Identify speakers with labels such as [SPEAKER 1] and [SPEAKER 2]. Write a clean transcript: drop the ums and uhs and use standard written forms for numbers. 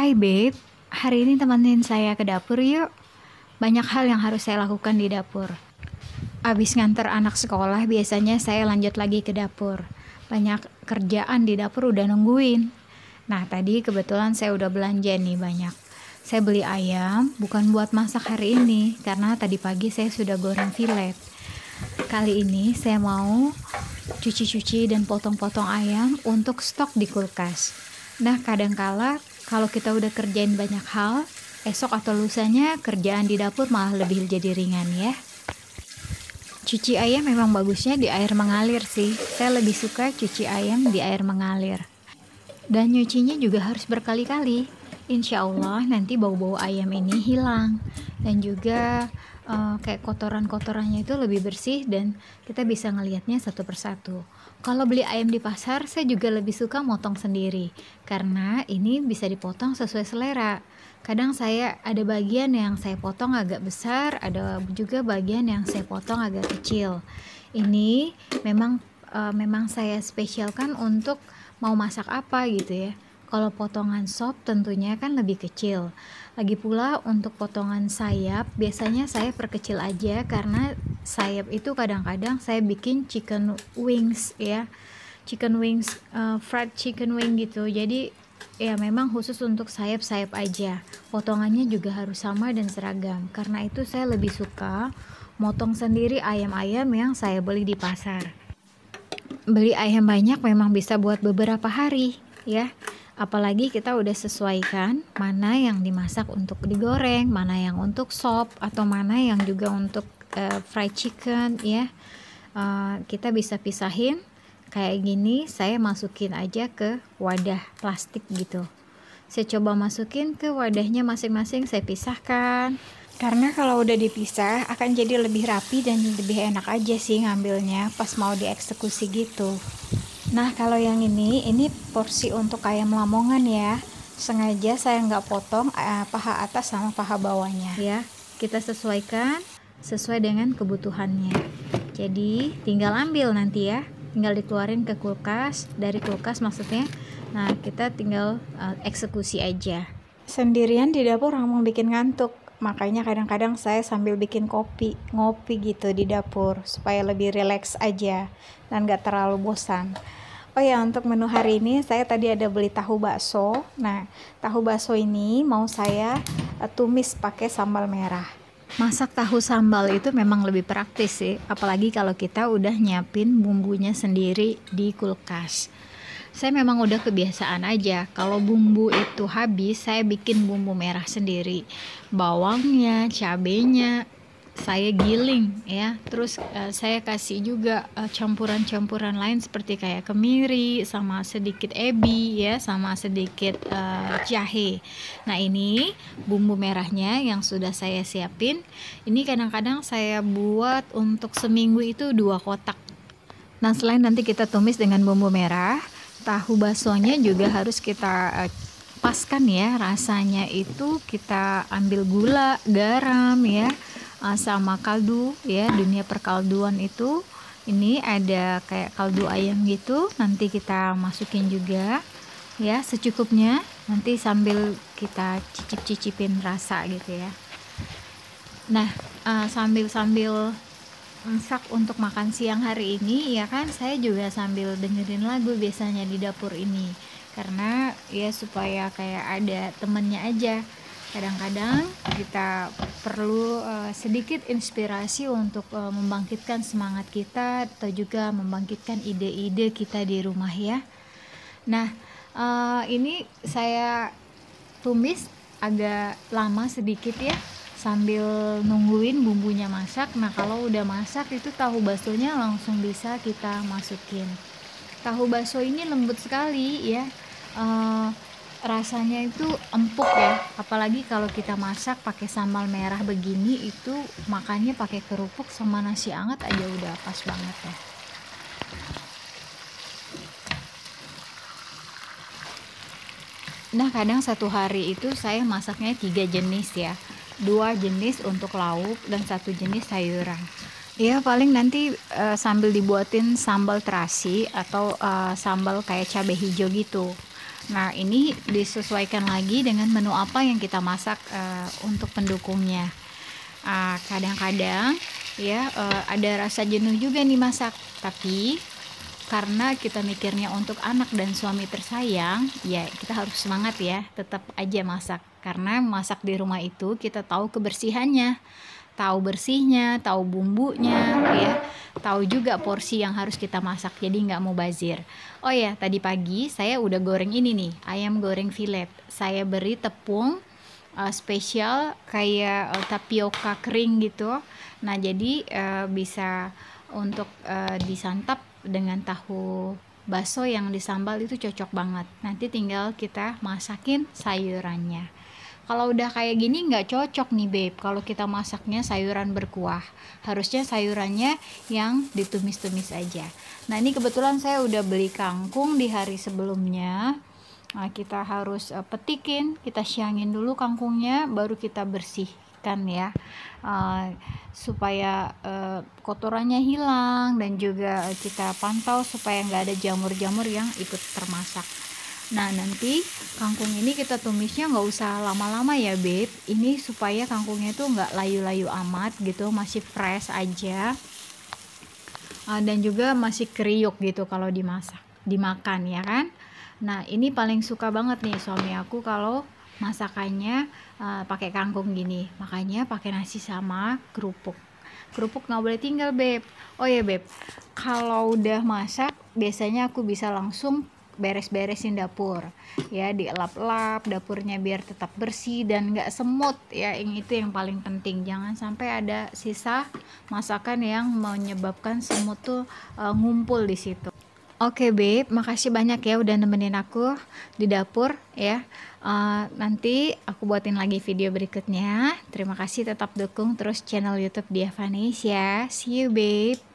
[SPEAKER 1] Hai babe, hari ini temenin saya ke dapur yuk. Banyak hal yang harus saya lakukan di dapur. Abis nganter anak sekolah, biasanya saya lanjut lagi ke dapur. Banyak kerjaan di dapur udah nungguin. Nah, tadi kebetulan saya udah belanja nih banyak. Saya beli ayam, bukan buat masak hari ini, karena tadi pagi saya sudah goreng filet. Kali ini saya mau cuci-cuci dan potong-potong ayam untuk stok di kulkas. Nah, kadangkala kalau kita udah kerjain banyak hal, esok atau lusanya kerjaan di dapur malah lebih jadi ringan ya. Cuci ayam memang bagusnya di air mengalir sih. Saya lebih suka cuci ayam di air mengalir. Dan nyucinya juga harus berkali-kali. Insya Allah nanti bau-bau ayam ini hilang. Dan juga kayak kotoran-kotorannya itu lebih bersih dan kita bisa ngelihatnya satu persatu. Kalau beli ayam di pasar, saya juga lebih suka motong sendiri. Karena ini bisa dipotong sesuai selera. Kadang saya ada bagian yang saya potong agak besar, ada juga bagian yang saya potong agak kecil. Ini memang saya spesialkan untuk mau masak apa gitu ya. Kalau potongan sop tentunya kan lebih kecil. Lagi pula untuk potongan sayap biasanya saya perkecil aja karena sayap itu kadang-kadang saya bikin chicken wings ya. Chicken wings, fried chicken wing gitu. Jadi ya memang khusus untuk sayap-sayap aja. Potongannya juga harus sama dan seragam. Karena itu saya lebih suka motong sendiri ayam-ayam yang saya beli di pasar. Beli ayam banyak memang bisa buat beberapa hari ya. Apalagi kita udah sesuaikan mana yang dimasak untuk digoreng, mana yang untuk sop, atau mana yang juga untuk fried chicken ya. Kita bisa pisahin kayak gini. Saya masukin aja ke wadah plastik gitu. Saya coba masukin ke wadahnya masing-masing, saya pisahkan. Karena kalau udah dipisah akan jadi lebih rapi dan lebih enak aja sih ngambilnya pas mau dieksekusi gitu. Nah, kalau yang ini porsi untuk ayam lamongan ya. Sengaja saya nggak potong paha atas sama paha bawahnya ya. Kita sesuaikan sesuai dengan kebutuhannya. Jadi tinggal ambil nanti ya. Tinggal dikeluarin ke kulkas, dari kulkas maksudnya. Nah, kita tinggal eksekusi aja. Sendirian di dapur memang bikin ngantuk. Makanya kadang-kadang saya sambil bikin kopi, ngopi gitu di dapur supaya lebih rileks aja dan gak terlalu bosan. Oh ya, untuk menu hari ini saya tadi ada beli tahu bakso. Nah, tahu bakso ini mau saya tumis pakai sambal merah. Masak tahu sambal itu memang lebih praktis sih, apalagi kalau kita udah nyiapin bumbunya sendiri di kulkas. Saya memang udah kebiasaan aja, kalau bumbu itu habis, saya bikin bumbu merah sendiri. Bawangnya, cabenya, saya giling ya. Terus saya kasih juga campuran-campuran lain seperti kayak kemiri, sama sedikit ebi ya, sama sedikit jahe. Nah, ini bumbu merahnya yang sudah saya siapin. Ini kadang-kadang saya buat untuk seminggu itu 2 kotak. Nah, selain nanti kita tumis dengan bumbu merah, tahu baksonya juga harus kita paskan ya. Rasanya itu kita ambil gula, garam ya, sama kaldu ya. Dunia perkalduan itu ini ada kayak kaldu ayam gitu, nanti kita masukin juga ya secukupnya. Nanti sambil kita cicip-cicipin rasa gitu ya. Nah, sambil masak untuk makan siang hari ini ya kan, saya juga sambil dengerin lagu biasanya di dapur ini, karena ya supaya kayak ada temennya aja. Kadang-kadang kita perlu sedikit inspirasi untuk membangkitkan semangat kita atau juga membangkitkan ide-ide kita di rumah ya. Nah, ini saya tumis agak lama sedikit ya, sambil nungguin bumbunya masak. Nah, kalau udah masak itu tahu baksonya langsung bisa kita masukin. Tahu bakso ini lembut sekali ya, rasanya itu empuk ya. Apalagi kalau kita masak pakai sambal merah begini, itu makannya pakai kerupuk sama nasi hangat aja udah pas banget ya. Nah, kadang satu hari itu saya masaknya 3 jenis ya. 2 jenis untuk lauk dan 1 jenis sayuran. Ya paling nanti sambil dibuatin sambal terasi atau sambal kayak cabai hijau gitu. Nah, ini disesuaikan lagi dengan menu apa yang kita masak untuk pendukungnya. Kadang-kadang ya ada rasa jenuh juga nih masak, tapi karena kita mikirnya untuk anak dan suami tersayang, ya kita harus semangat ya, tetap aja masak. Karena masak di rumah itu kita tahu kebersihannya, tahu bersihnya, tahu bumbunya, ya, tahu juga porsi yang harus kita masak. Jadi nggak mau bazir. Oh ya, tadi pagi saya udah goreng ini nih, ayam goreng filet. Saya beri tepung spesial kayak tapioka kering gitu. Nah, jadi bisa untuk disantap dengan tahu bakso yang disambal itu cocok banget. Nanti tinggal kita masakin sayurannya. Kalau udah kayak gini nggak cocok nih Beb, kalau kita masaknya sayuran berkuah. Harusnya sayurannya yang ditumis-tumis aja. Nah, ini kebetulan saya udah beli kangkung di hari sebelumnya. Nah, kita harus petikin, kita siangin dulu kangkungnya, baru kita bersihkan ya, supaya kotorannya hilang, dan juga kita pantau supaya nggak ada jamur-jamur yang ikut termasak. Nah, nanti kangkung ini kita tumisnya nggak usah lama-lama ya Beb, ini supaya kangkungnya tuh nggak layu-layu amat gitu, masih fresh aja, dan juga masih kriuk gitu kalau dimakan ya kan. Nah, ini paling suka banget nih suami aku kalau masakannya pakai kangkung gini, makanya pakai nasi sama kerupuk. Kerupuk nggak boleh tinggal Beb. Oh ya Beb, kalau udah masak biasanya aku bisa langsung beres-beresin dapur ya, dielap-elap dapurnya biar tetap bersih dan nggak semut ya, yang itu yang paling penting, jangan sampai ada sisa masakan yang menyebabkan semut tuh ngumpul di situ. Oke Beb, makasih banyak ya udah nemenin aku di dapur ya. Nanti aku buatin lagi video berikutnya. Terima kasih, tetap dukung terus channel YouTube Dia Vanis ya. See you Beb.